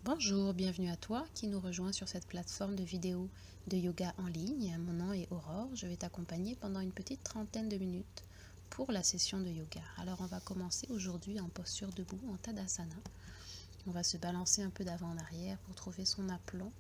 Bonjour, bienvenue à toi qui nous rejoint sur cette plateforme de vidéos de yoga en ligne. Mon nom est Aurore, je vais t'accompagner pendant une petite trentaine de minutes pour la session de yoga. Alors on va commencer aujourd'hui en posture debout, en Tadasana. On va se balancer un peu d'avant en arrière pour trouver son aplomb,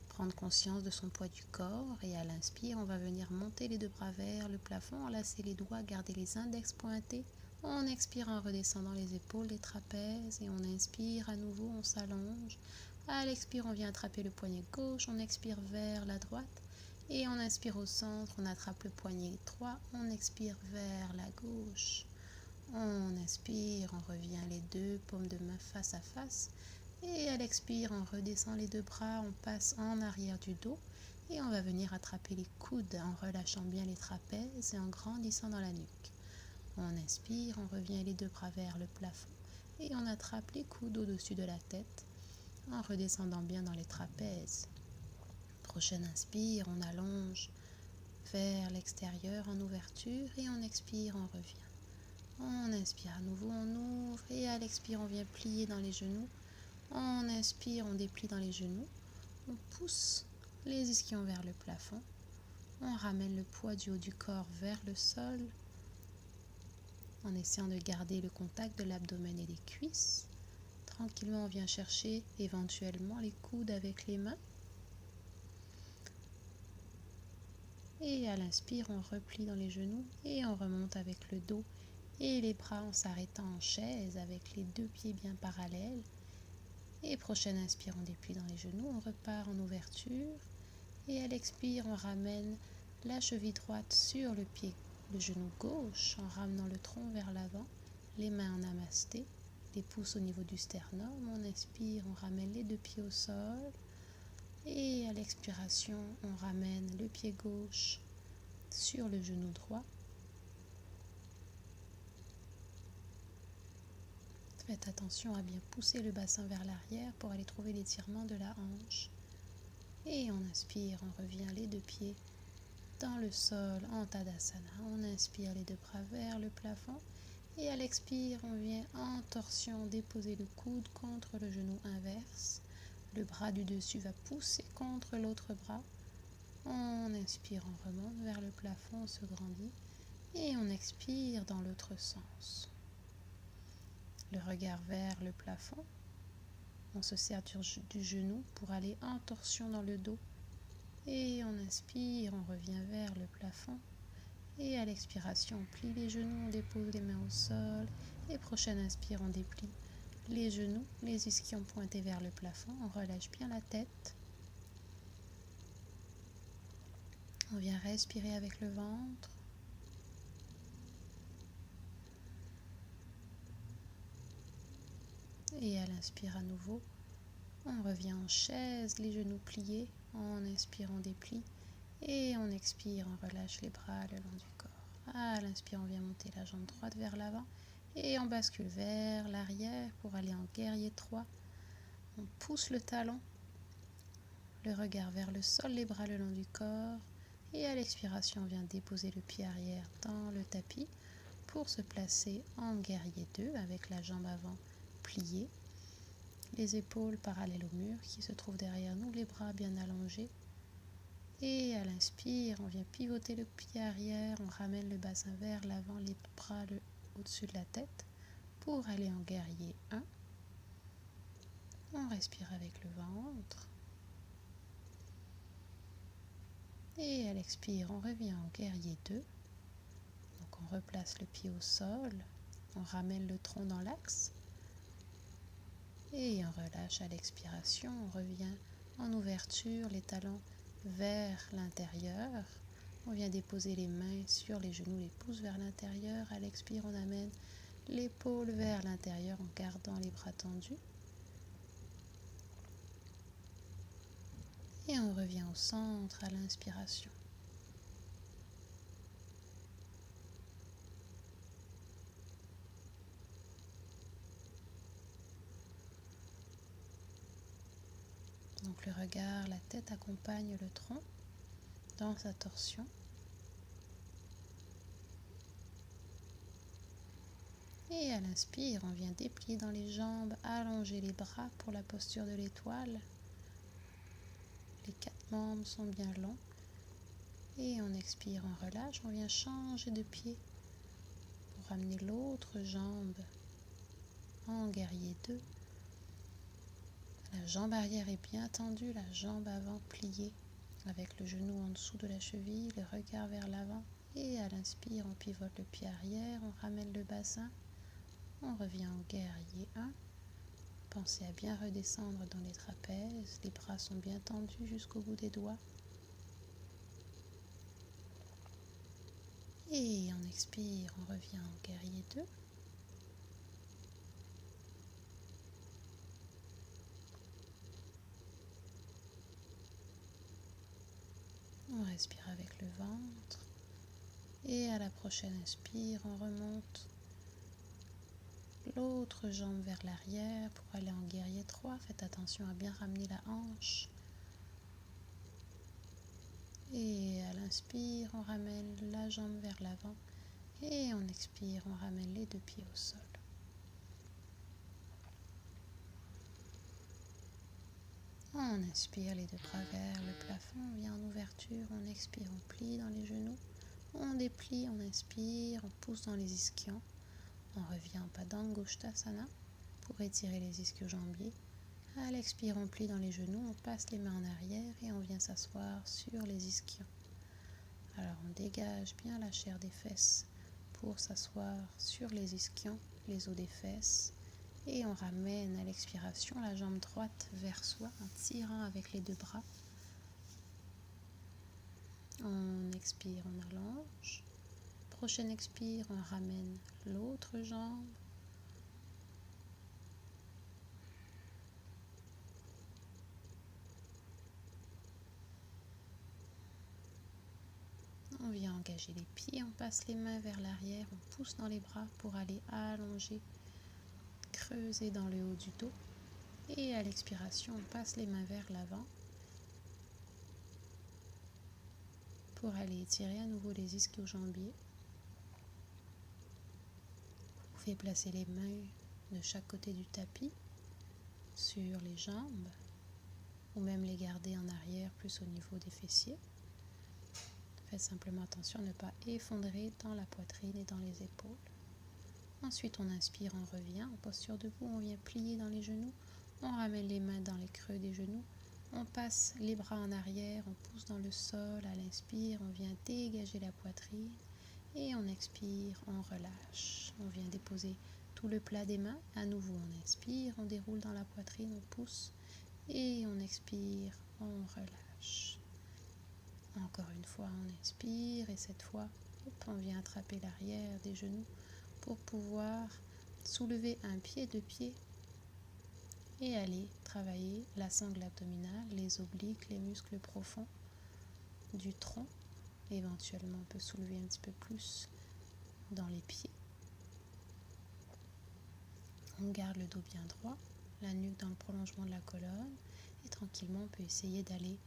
prendre conscience de son poids du corps et à l'inspire, on va venir monter les deux bras vers le plafond, enlacer les doigts, garder les index pointés. On expire en redescendant les épaules, les trapèzes et on inspire à nouveau, on s'allonge. À l'expire, on vient attraper le poignet gauche, on expire vers la droite et on inspire au centre, on attrape le poignet droit, on expire vers la gauche. On inspire, on revient les deux paumes de main face à face et à l'expire, on redescend les deux bras, on passe en arrière du dos et on va venir attraper les coudes en relâchant bien les trapèzes et en grandissant dans la nuque. On inspire, on revient les deux bras vers le plafond et on attrape les coudes au-dessus de la tête en redescendant bien dans les trapèzes. Prochaine inspire, on allonge vers l'extérieur en ouverture et on expire, on revient. On inspire à nouveau, on ouvre et à l'expire, on vient plier dans les genoux. On inspire, on déplie dans les genoux. On pousse les ischions vers le plafond. On ramène le poids du haut du corps vers le sol en essayant de garder le contact de l'abdomen et des cuisses. Tranquillement, on vient chercher éventuellement les coudes avec les mains. Et à l'inspire, on replie dans les genoux et on remonte avec le dos et les bras en s'arrêtant en chaise avec les deux pieds bien parallèles. Et prochaine inspire, on déplie dans les genoux, on repart en ouverture. Et à l'expire, on ramène la cheville droite sur le genou gauche en ramenant le tronc vers l'avant, les mains en namasté, les pouces au niveau du sternum. On inspire, on ramène les deux pieds au sol. Et à l'expiration, on ramène le pied gauche sur le genou droit. Faites attention à bien pousser le bassin vers l'arrière pour aller trouver l'étirement de la hanche. Et on inspire, on revient les deux pieds dans le sol en Tadasana. On inspire les deux bras vers le plafond. Et à l'expire, on vient en torsion déposer le coude contre le genou inverse. Le bras du dessus va pousser contre l'autre bras. On inspire, on remonte vers le plafond, on se grandit. Et on expire dans l'autre sens. Le regard vers le plafond. On se serre du genou pour aller en torsion dans le dos. Et on inspire, on revient vers le plafond. Et à l'expiration, on plie les genoux, on dépose les mains au sol. Et prochaine inspire, on déplie les genoux, les ischions pointés vers le plafond. On relâche bien la tête. On vient respirer avec le ventre. Et à l'inspire à nouveau, on revient en chaise, les genoux pliés. On inspire, on déplie. Et on expire, on relâche les bras le long du corps. À l'inspire, on vient monter la jambe droite vers l'avant. Et on bascule vers l'arrière pour aller en guerrier 3. On pousse le talon, le regard vers le sol, les bras le long du corps. Et à l'expiration, on vient déposer le pied arrière dans le tapis pour se placer en guerrier 2 avec la jambe avant pliée. Les épaules parallèles au mur qui se trouvent derrière nous, les bras bien allongés. Et à l'inspire, on vient pivoter le pied arrière, on ramène le bassin vers l'avant, les bras au-dessus de la tête pour aller en guerrier 1. On respire avec le ventre. Et à l'expire, on revient en guerrier 2. Donc on replace le pied au sol, on ramène le tronc dans l'axe. Et on relâche à l'expiration, on revient en ouverture, les talons vers l'intérieur. On vient déposer les mains sur les genoux, les pouces vers l'intérieur. À l'expire, on amène l'épaule vers l'intérieur en gardant les bras tendus. Et on revient au centre à l'inspiration. Donc le regard, la tête accompagne le tronc dans sa torsion. Et à l'inspire, on vient déplier dans les jambes, allonger les bras pour la posture de l'étoile. Les 4 membres sont bien longs. Et on expire, on relâche, on vient changer de pied pour ramener l'autre jambe en guerrier 2. La jambe arrière est bien tendue, la jambe avant pliée avec le genou en dessous de la cheville, le regard vers l'avant. Et à l'inspire, on pivote le pied arrière, on ramène le bassin, on revient en guerrier 1. Pensez à bien redescendre dans les trapèzes, les bras sont bien tendus jusqu'au bout des doigts. Et on expire, on revient en guerrier 2. On respire avec le ventre. Et à la prochaine inspire, on remonte l'autre jambe vers l'arrière pour aller en guerrier 3. Faites attention à bien ramener la hanche. Et à l'inspire, on ramène la jambe vers l'avant. Et on expire, on ramène les 2 pieds au sol. On inspire les 2 bras vers le plafond, on vient en ouverture, on expire, on plie dans les genoux. On déplie, on inspire, on pousse dans les ischions. On revient en Padangusthasana pour étirer les ischio-jambiers. À l'expire, on plie dans les genoux, on passe les mains en arrière et on vient s'asseoir sur les ischions. Alors on dégage bien la chair des fesses pour s'asseoir sur les ischions, les os des fesses. Et on ramène à l'expiration la jambe droite vers soi en tirant avec les 2 bras. On expire, on allonge. Prochaine expire, on ramène l'autre jambe. On vient engager les pieds, on passe les mains vers l'arrière, on pousse dans les bras pour aller allonger, creuser dans le haut du dos. Et à l'expiration, on passe les mains vers l'avant pour aller étirer à nouveau les ischio-jambiers. Vous pouvez placer les mains de chaque côté du tapis sur les jambes ou même les garder en arrière plus au niveau des fessiers. Faites simplement attention à ne pas effondrer dans la poitrine et dans les épaules. Ensuite, on inspire, on revient en posture debout, on vient plier dans les genoux, on ramène les mains dans les creux des genoux, on passe les bras en arrière, on pousse dans le sol, à l'inspire, on vient dégager la poitrine et on expire, on relâche. On vient déposer tout le plat des mains, à nouveau on inspire, on déroule dans la poitrine, on pousse et on expire, on relâche. Encore une fois, on inspire et cette fois, on vient attraper l'arrière des genoux pour pouvoir soulever un pied, 2 pieds et aller travailler la sangle abdominale, les obliques, les muscles profonds du tronc. Éventuellement, on peut soulever un petit peu plus dans les pieds. On garde le dos bien droit, la nuque dans le prolongement de la colonne et tranquillement, on peut essayer d'aller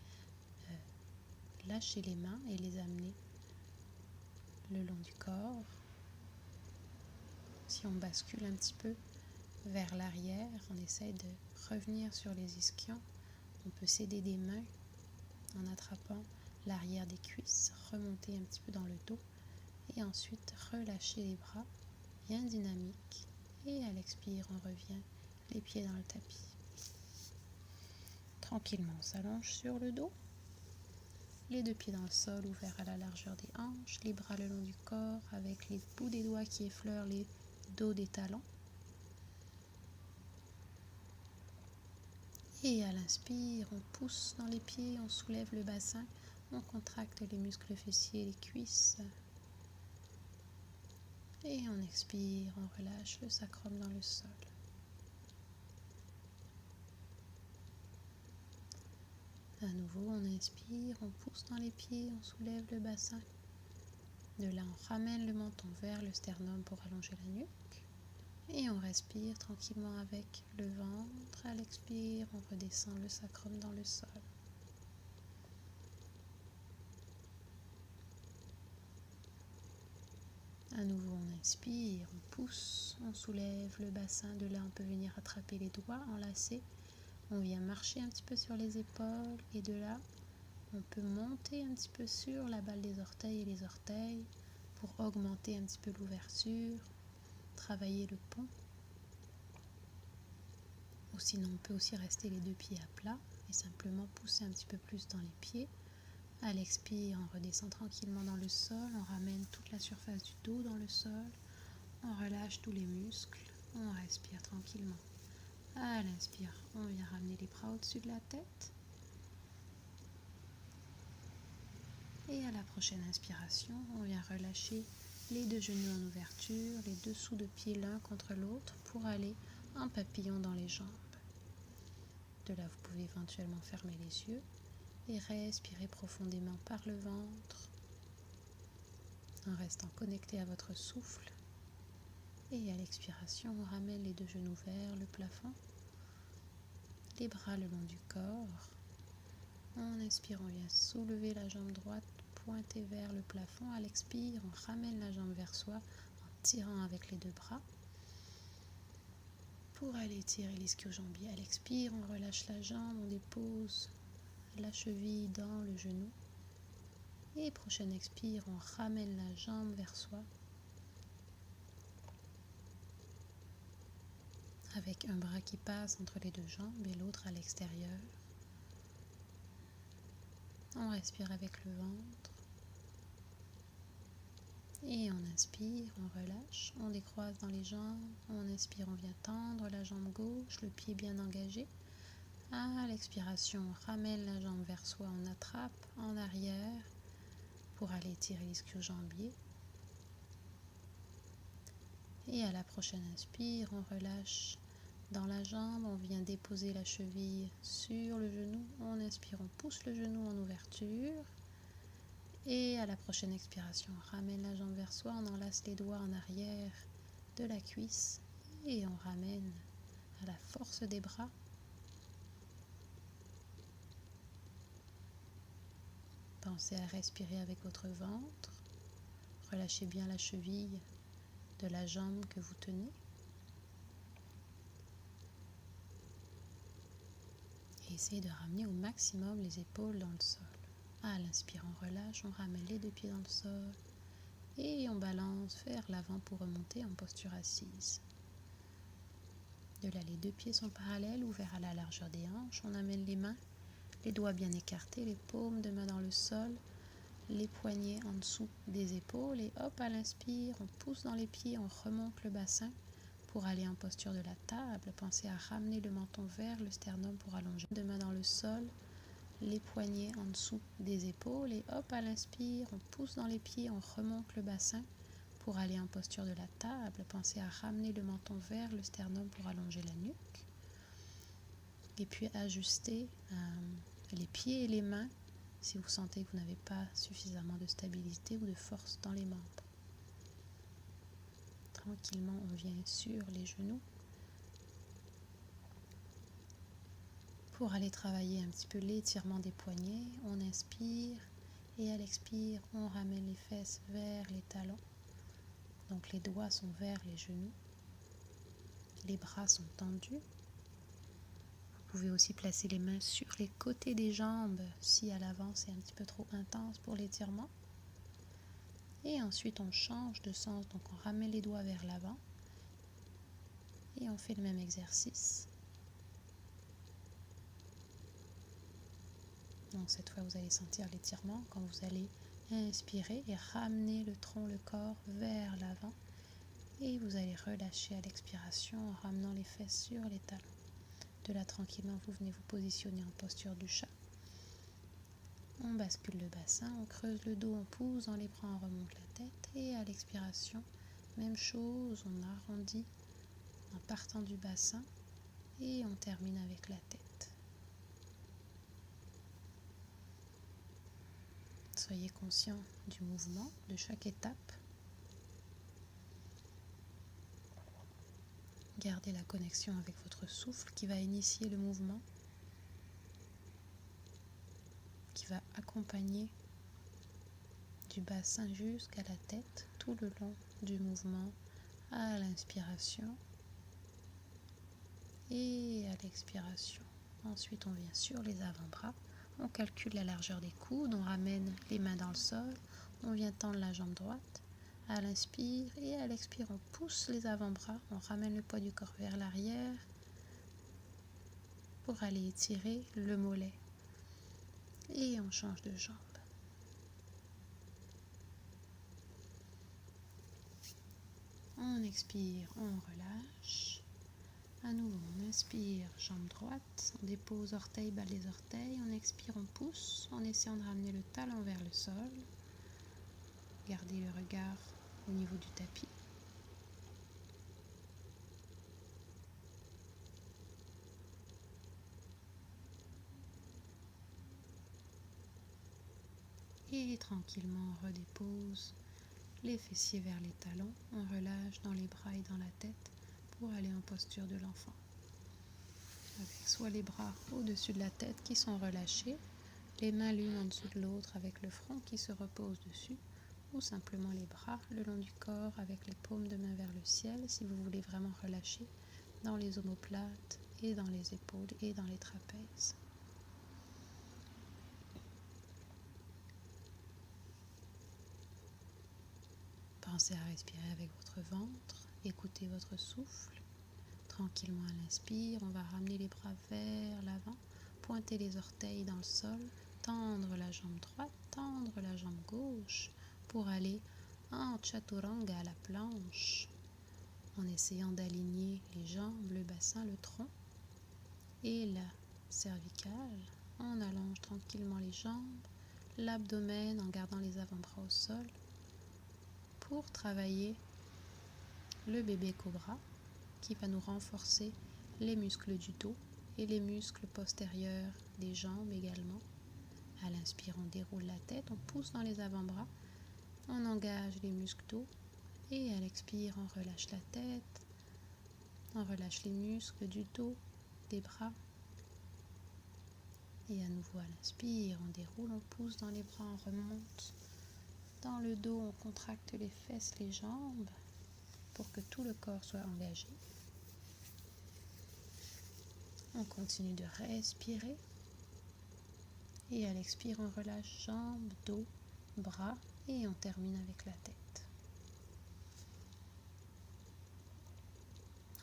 lâcher les mains et les amener le long du corps. Si on bascule un petit peu vers l'arrière, on essaye de revenir sur les ischions. On peut s'aider des mains en attrapant l'arrière des cuisses, remonter un petit peu dans le dos et ensuite relâcher les bras, bien dynamique. Et à l'expire, on revient les pieds dans le tapis. Tranquillement, on s'allonge sur le dos. Les 2 pieds dans le sol, ouverts à la largeur des hanches, les bras le long du corps avec les bouts des doigts qui effleurent les dos des talons. Et à l'inspire, on pousse dans les pieds, on soulève le bassin, on contracte les muscles fessiers, les cuisses. Et on expire, on relâche le sacrum dans le sol. À nouveau, on inspire, on pousse dans les pieds, on soulève le bassin. De là, on ramène le menton vers le sternum pour allonger la nuque. Et on respire tranquillement avec le ventre. À l'expire, on redescend le sacrum dans le sol. À nouveau, on inspire, on pousse, on soulève le bassin. De là, on peut venir attraper les doigts, enlacer. On vient marcher un petit peu sur les épaules. Et de là, on peut monter un petit peu sur la balle des orteils et les orteils pour augmenter un petit peu l'ouverture, travailler le pont. Ou sinon, on peut aussi rester les deux pieds à plat et simplement pousser un petit peu plus dans les pieds. À l'expire, on redescend tranquillement dans le sol, on ramène toute la surface du dos dans le sol, on relâche tous les muscles, on respire tranquillement. À l'inspire, on vient ramener les bras au-dessus de la tête. Et à la prochaine inspiration, on vient relâcher les deux genoux en ouverture, les dessous de pieds l'un contre l'autre pour aller en papillon dans les jambes. De là, vous pouvez éventuellement fermer les yeux et respirer profondément par le ventre en restant connecté à votre souffle. Et à l'expiration, on ramène les deux genoux vers le plafond, les bras le long du corps. En inspire, on vient soulever la jambe droite, pointer vers le plafond. À l'expire, on ramène la jambe vers soi en tirant avec les deux bras pour aller tirer l'ischio-jambier. À l'expire, on relâche la jambe, on dépose la cheville dans le genou. Et prochaine expire, on ramène la jambe vers soi avec un bras qui passe entre les deux jambes et l'autre à l'extérieur. On respire avec le ventre. Et on inspire, on relâche, on décroise dans les jambes. On inspire, on vient tendre la jambe gauche, le pied bien engagé. À l'expiration, on ramène la jambe vers soi, on attrape en arrière pour aller tirer l'ischio-jambier. Et à la prochaine inspire, on relâche dans la jambe, on vient déposer la cheville sur le genou. On inspire, on pousse le genou en ouverture. Et à la prochaine expiration, on ramène la jambe vers soi, on enlace les doigts en arrière de la cuisse et on ramène à la force des bras. Pensez à respirer avec votre ventre. Relâchez bien la cheville de la jambe que vous tenez. Et essayez de ramener au maximum les épaules dans le sol. À l'inspire, on relâche, on ramène les deux pieds dans le sol et on balance vers l'avant pour remonter en posture assise. De là, les deux pieds sont parallèles, ouverts à la largeur des hanches. On amène les mains, les doigts bien écartés, les paumes de main dans le sol, les poignets en dessous des épaules. Et hop, à l'inspire, on pousse dans les pieds, on remonte le bassin pour aller en posture de la table. Pensez à ramener le menton vers le sternum pour allonger. De main dans le sol, les poignets en dessous des épaules. Et hop, à l'inspire, on pousse dans les pieds, on remonte le bassin pour aller en posture de la table. Pensez à ramener le menton vers le sternum pour allonger la nuque. Et puis ajuster les pieds et les mains si vous sentez que vous n'avez pas suffisamment de stabilité ou de force dans les membres. Tranquillement, on vient sur les genoux pour aller travailler un petit peu l'étirement des poignets. On inspire et à l'expire, on ramène les fesses vers les talons. Donc les doigts sont vers les genoux. Les bras sont tendus. Vous pouvez aussi placer les mains sur les côtés des jambes si à l'avant c'est un petit peu trop intense pour l'étirement. Et ensuite on change de sens, donc on ramène les doigts vers l'avant et on fait le même exercice. Donc cette fois vous allez sentir l'étirement quand vous allez inspirer et ramener le tronc, le corps vers l'avant. Et vous allez relâcher à l'expiration en ramenant les fesses sur les talons. De là, tranquillement, vous venez vous positionner en posture du chat. On bascule le bassin, on creuse le dos, on pousse dans les bras, on remonte la tête. Et à l'expiration, même chose, on arrondit en partant du bassin et on termine avec la tête. Soyez conscient du mouvement de chaque étape. Gardez la connexion avec votre souffle qui va initier le mouvement, qui va accompagner du bassin jusqu'à la tête tout le long du mouvement à l'inspiration et à l'expiration. Ensuite, on vient sur les avant-bras. On calcule la largeur des coudes, on ramène les mains dans le sol, on vient tendre la jambe droite. À l'inspire et à l'expire, on pousse les avant-bras, on ramène le poids du corps vers l'arrière pour aller étirer le mollet. Et on change de jambe. On expire, on relâche. À nouveau, on inspire, jambe droite, on dépose orteil, bas des orteils, on expire, on pousse, en essayant de ramener le talon vers le sol. Gardez le regard au niveau du tapis. Et tranquillement, on redépose les fessiers vers les talons, on relâche dans les bras et dans la tête pour aller en posture de l'enfant. Avec soit les bras au-dessus de la tête qui sont relâchés, les mains l'une en dessous de l'autre avec le front qui se repose dessus, ou simplement les bras le long du corps avec les paumes de main vers le ciel si vous voulez vraiment relâcher dans les omoplates et dans les épaules et dans les trapèzes. Pensez à respirer avec votre ventre, écoutez votre souffle. Tranquillement à l'inspire, on va ramener les bras vers l'avant, pointer les orteils dans le sol, tendre la jambe droite, tendre la jambe gauche pour aller en chaturanga à la planche, en essayant d'aligner les jambes, le bassin, le tronc et la cervicale. On allonge tranquillement les jambes, l'abdomen en gardant les avant-bras au sol pour travailler le bébé cobra qui va nous renforcer les muscles du dos et les muscles postérieurs des jambes également. À l'inspire, on déroule la tête, on pousse dans les avant-bras, on engage les muscles dos et à l'expire, on relâche la tête, on relâche les muscles du dos, des bras. Et à nouveau à l'inspire, on déroule, on pousse dans les bras, on remonte. Dans le dos, on contracte les fesses, les jambes pour que tout le corps soit engagé. On continue de respirer. Et à l'expire, on relâche jambes, dos, bras et on termine avec la tête.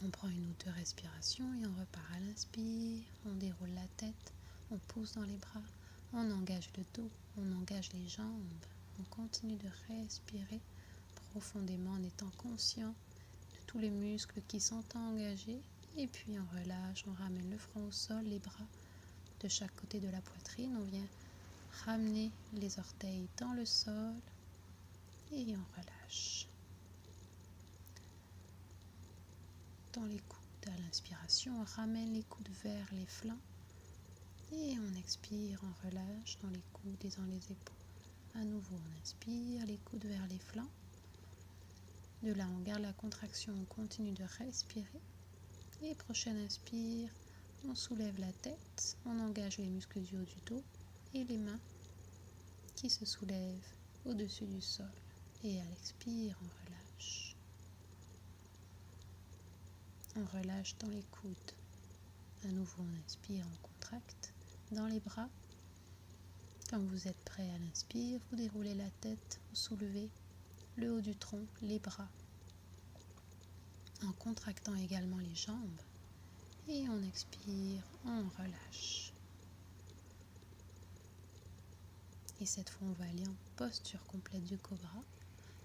On prend une ou deux respirations et on repart à l'inspire. On déroule la tête, on pousse dans les bras, on engage le dos, on engage les jambes. On continue de respirer profondément en étant conscient de tous les muscles qui sont engagés. Et puis on relâche, on ramène le front au sol, les bras de chaque côté de la poitrine. On vient ramener les orteils dans le sol et on relâche. Dans les coudes, à l'inspiration, on ramène les coudes vers les flancs et on expire, on relâche dans les coudes et dans les épaules. À nouveau, on inspire, les coudes vers les flancs. De là, on garde la contraction, on continue de respirer. Et prochaine inspire, on soulève la tête, on engage les muscles du haut du dos et les mains qui se soulèvent au-dessus du sol. Et à l'expire, on relâche. On relâche dans les coudes. À nouveau, on inspire, on contracte dans les bras. Quand vous êtes prêt à l'inspire, vous déroulez la tête, vous soulevez le haut du tronc, les bras, en contractant également les jambes. Et on expire, on relâche. Et cette fois, on va aller en posture complète du cobra.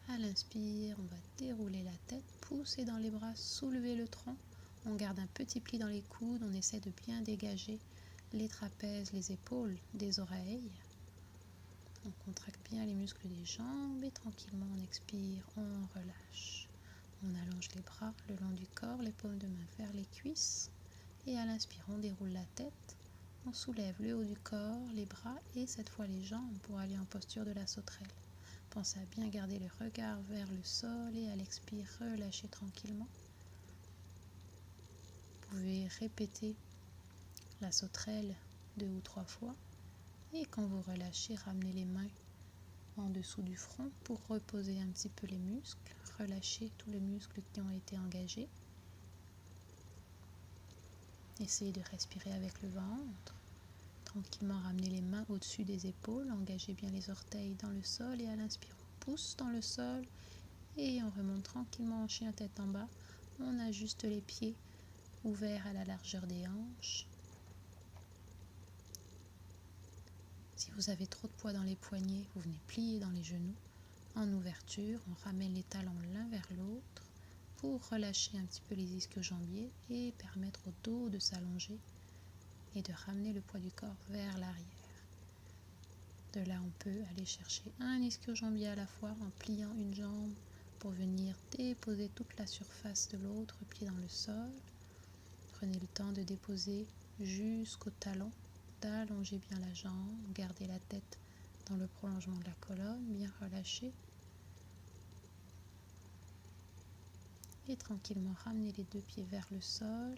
À l'inspire, on va dérouler la tête, pousser dans les bras, soulever le tronc. On garde un petit pli dans les coudes, on essaie de bien dégager les trapèzes, les épaules des oreilles. On contracte bien les muscles des jambes et tranquillement on expire, on relâche. On allonge les bras le long du corps, les paumes de main vers les cuisses. Et à l'inspire, on déroule la tête, on soulève le haut du corps, les bras et cette fois les jambes pour aller en posture de la sauterelle. Pensez à bien garder le regard vers le sol et à l'expire, relâchez tranquillement. Vous pouvez répéter la sauterelle 2 ou 3 fois. Et quand vous relâchez, ramenez les mains en dessous du front pour reposer un petit peu les muscles, relâcher tous les muscles qui ont été engagés. Essayez de respirer avec le ventre. Tranquillement ramenez les mains au-dessus des épaules, engagez bien les orteils dans le sol et à l'inspire on pousse dans le sol et on remonte tranquillement en chien tête en bas. On ajuste les pieds ouverts à la largeur des hanches. Si vous avez trop de poids dans les poignets, vous venez plier dans les genoux. En ouverture, on ramène les talons l'un vers l'autre pour relâcher un petit peu les ischio-jambiers et permettre au dos de s'allonger et de ramener le poids du corps vers l'arrière. De là, on peut aller chercher un ischio-jambier à la fois en pliant une jambe pour venir déposer toute la surface de l'autre pied dans le sol. Prenez le temps de déposer jusqu'au talon, d'allonger bien la jambe, gardez la tête dans le prolongement de la colonne, bien relâchée. Et tranquillement ramenez les deux pieds vers le sol.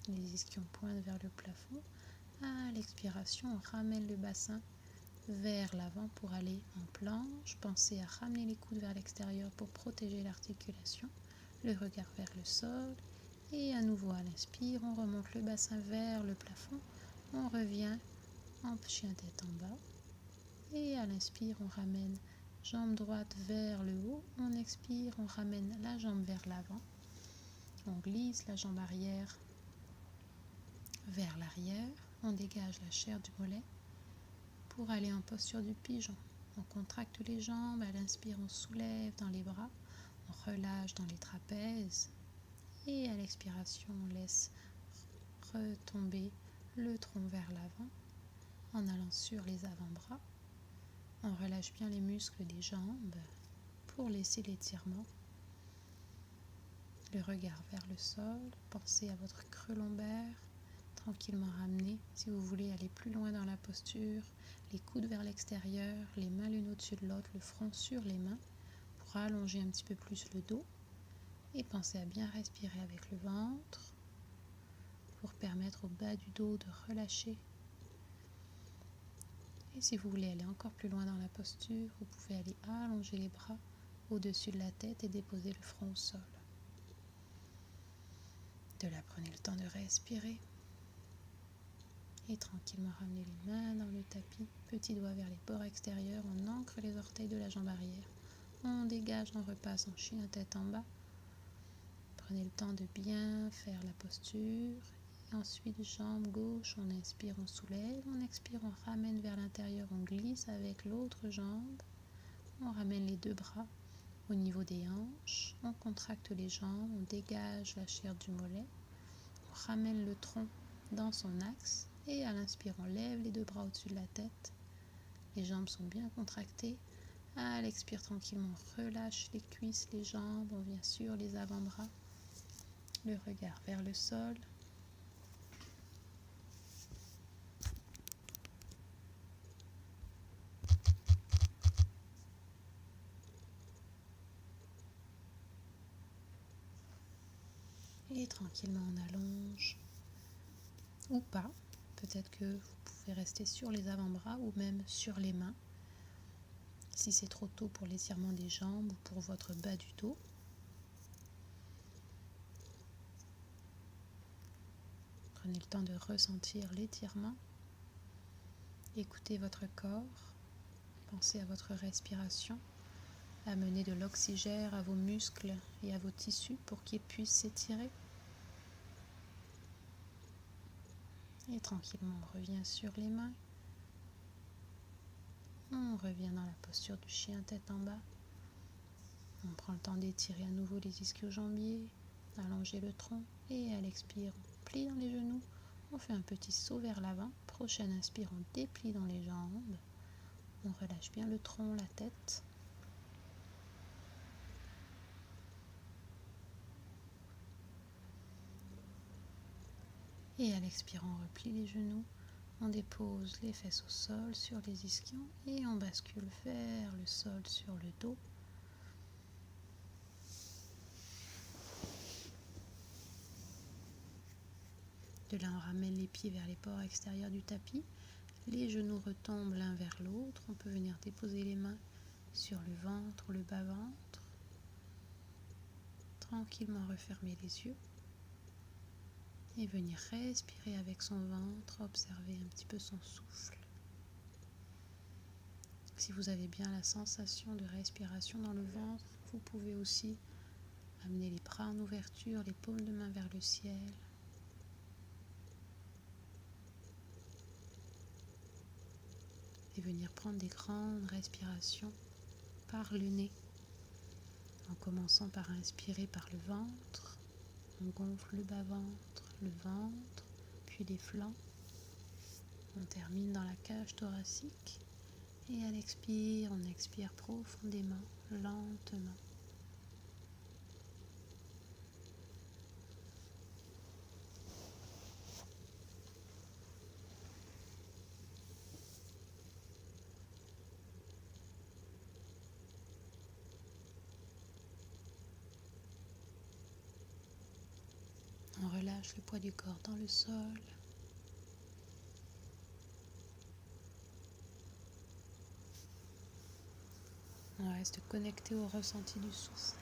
Les ischions pointent vers le plafond. À l'expiration, on ramène le bassin vers l'avant pour aller en planche. Pensez à ramener les coudes vers l'extérieur pour protéger l'articulation. Le regard vers le sol. Et à nouveau à l'inspire, on remonte le bassin vers le plafond. On revient en chien tête en bas. Et à l'inspire, on ramène jambe droite vers le haut. On expire, on ramène la jambe vers l'avant. On glisse la jambe arrière vers l'arrière. On dégage la chair du mollet pour aller en posture du pigeon. On contracte les jambes. À l'inspire, on soulève dans les bras. On relâche dans les trapèzes. Et à l'expiration, on laisse retomber le tronc vers l'avant en allant sur les avant-bras. On relâche bien les muscles des jambes pour laisser l'étirement. Le regard vers le sol. Pensez à votre creux lombaire. Tranquillement ramener, si vous voulez aller plus loin dans la posture, les coudes vers l'extérieur, les mains l'une au-dessus de l'autre, le front sur les mains pour allonger un petit peu plus le dos. Et pensez à bien respirer avec le ventre pour permettre au bas du dos de relâcher. Et si vous voulez aller encore plus loin dans la posture, vous pouvez aller allonger les bras au-dessus de la tête et déposer le front au sol. De là, prenez le temps de respirer. Et tranquillement ramenez les mains dans le tapis, petits doigts vers les bords extérieurs, on ancre les orteils de la jambe arrière, on dégage, on repasse en chien tête en bas. Prenez le temps de bien faire la posture. Et ensuite, jambe gauche, on inspire, on soulève, on expire, on ramène vers l'intérieur, on glisse avec l'autre jambe. On ramène les deux bras au niveau des hanches, on contracte les jambes, on dégage la chair du mollet, on ramène le tronc dans son axe. Et à l'inspire, on lève les deux bras au-dessus de la tête. Les jambes sont bien contractées. À l'expire, tranquillement, on relâche les cuisses, les jambes. On vient sur les avant-bras. Le regard vers le sol. Et tranquillement, on allonge. Ou pas. Peut-être que vous pouvez rester sur les avant-bras ou même sur les mains. Si c'est trop tôt pour l'étirement des jambes ou pour votre bas du dos. Prenez le temps de ressentir l'étirement. Écoutez votre corps. Pensez à votre respiration. Amenez de l'oxygène à vos muscles et à vos tissus pour qu'ils puissent s'étirer. Et tranquillement, on revient sur les mains. On revient dans la posture du chien tête en bas. On prend le temps d'étirer à nouveau les ischio-jambiers, allonger le tronc et à l'expire, on plie dans les genoux. On fait un petit saut vers l'avant. Prochaine inspire, on déplie dans les jambes. On relâche bien le tronc, la tête. Et à l'expire, on replie les genoux. On dépose les fesses au sol sur les ischions et on bascule vers le sol sur le dos. De là, on ramène les pieds vers les pores extérieurs du tapis. Les genoux retombent l'un vers l'autre. On peut venir déposer les mains sur le ventre ou le bas-ventre. Tranquillement refermer les yeux. Et venir respirer avec son ventre, observer un petit peu son souffle. Si vous avez bien la sensation de respiration dans le ventre, vous pouvez aussi amener les bras en ouverture, les paumes de main vers le ciel. Et venir prendre des grandes respirations par le nez. En commençant par inspirer par le ventre, on gonfle le bas-ventre, le ventre, puis les flancs. On termine dans la cage thoracique et à l'expire, on expire profondément, lentement. On relâche le poids du corps dans le sol. On reste connecté au ressenti du souffle.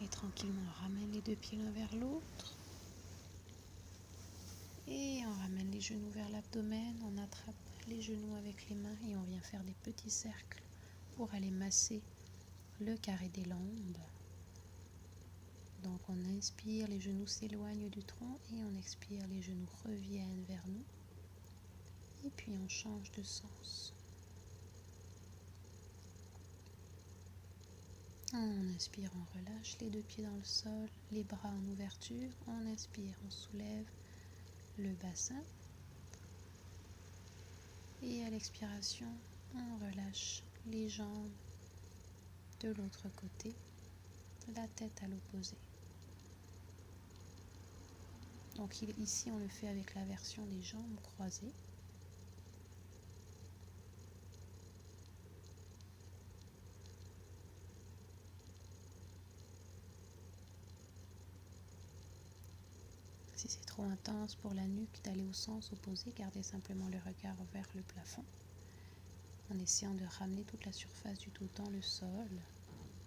Et tranquillement, on ramène les deux pieds l'un vers l'autre. Et on ramène les genoux vers l'abdomen. On attrape les genoux avec les mains et on vient faire des petits cercles pour aller masser le carré des lombes. Donc on inspire, les genoux s'éloignent du tronc et on expire, les genoux reviennent vers nous. Et puis on change de sens. On inspire, on relâche les deux pieds dans le sol, les bras en ouverture. On inspire, on soulève le bassin. Et à l'expiration, on relâche les jambes de l'autre côté, la tête à l'opposé. Donc ici, on le fait avec la version des jambes croisées. Si c'est trop intense pour la nuque d'aller au sens opposé, gardez simplement le regard vers le plafond, en essayant de ramener toute la surface du dos dans le sol.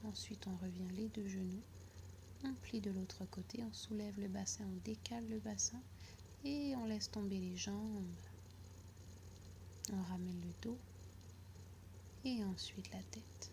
Ensuite, on revient les deux genoux, on plie de l'autre côté, on soulève le bassin, on décale le bassin et on laisse tomber les jambes. On ramène le dos et ensuite la tête.